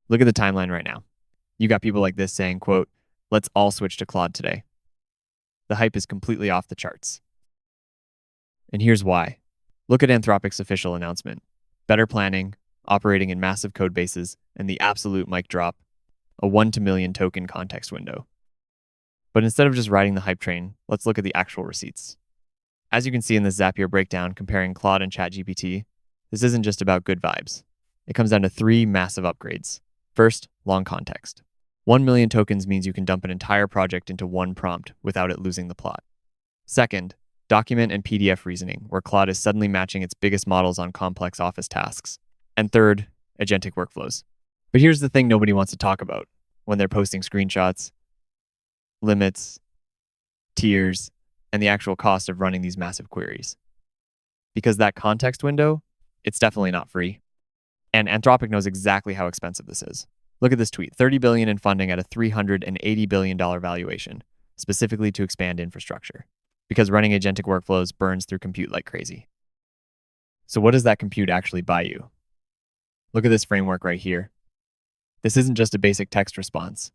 Look at the timeline right now. You got people like this saying, quote, "Let's all switch to Claude today." The hype is completely off the charts. And here's why. Look at Anthropic's official announcement. Better planning, operating in massive code bases, and the absolute mic drop, a 1 to million token context window. But instead of just riding the hype train, let's look at the actual receipts. As you can see in this Zapier breakdown comparing Claude and ChatGPT, this isn't just about good vibes. It comes down to 3 massive upgrades. First, long context. 1 million tokens means you can dump an entire project into one prompt without it losing the plot. Second, document and PDF reasoning, where Claude is suddenly matching its biggest models on complex office tasks. And third, agentic workflows. But here's the thing nobody wants to talk about when they're posting screenshots: limits, tiers, and the actual cost of running these massive queries. Because that context window, it's definitely not free. And Anthropic knows exactly how expensive this is. Look at this tweet: $30 billion in funding at a $380 billion valuation, specifically to expand infrastructure. Because running agentic workflows burns through compute like crazy. So what does that compute actually buy you? Look at this framework right here. This isn't just a basic text response.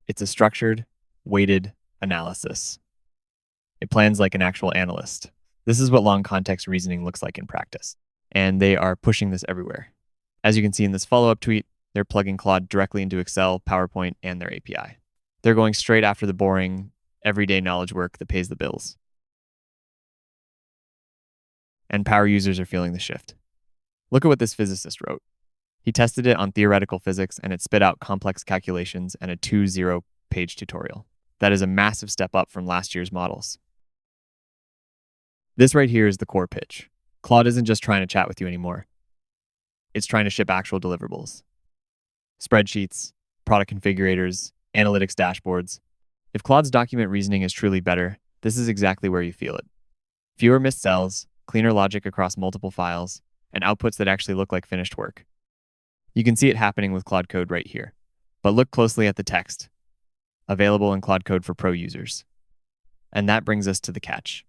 It's a structured, weighted analysis. It plans like an actual analyst. This is what long context reasoning looks like in practice. And they are pushing this everywhere. As you can see in this follow-up tweet, they're plugging Claude directly into Excel, PowerPoint, and their API. They're going straight after the boring, everyday knowledge work that pays the bills. And power users are feeling the shift. Look at what this physicist wrote. He tested it on theoretical physics, and it spit out complex calculations and a 20-page tutorial. That is a massive step up from last year's models. This right here is the core pitch. Claude isn't just trying to chat with you anymore. It's trying to ship actual deliverables. Spreadsheets, product configurators, analytics dashboards. If Claude's document reasoning is truly better, this is exactly where you feel it. Fewer missed cells, cleaner logic across multiple files, and outputs that actually look like finished work. You can see it happening with Claude Code right here. But look closely at the text. Available in Claude Code for pro users. And that brings us to the catch.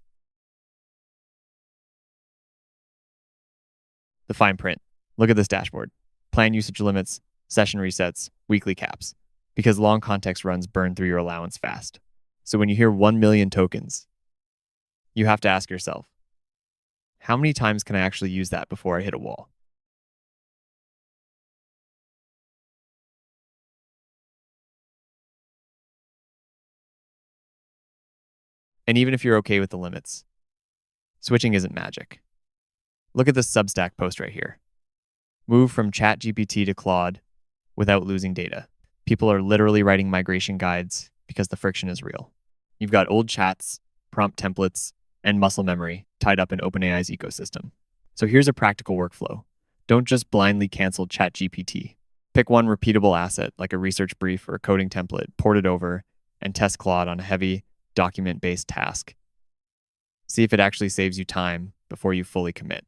The fine print. Look at this dashboard. Plan usage limits, session resets, weekly caps. Because long context runs burn through your allowance fast. So when you hear 1 million tokens, you have to ask yourself, how many times can I actually use that before I hit a wall? And even if you're okay with the limits, switching isn't magic. Look at this Substack post right here. Move from ChatGPT to Claude without losing data. People are literally writing migration guides because the friction is real. You've got old chats, prompt templates, and muscle memory tied up in OpenAI's ecosystem. So here's a practical workflow. Don't just blindly cancel ChatGPT. Pick one repeatable asset like a research brief or a coding template, port it over, and test Claude on a heavy document-based task. See if it actually saves you time before you fully commit.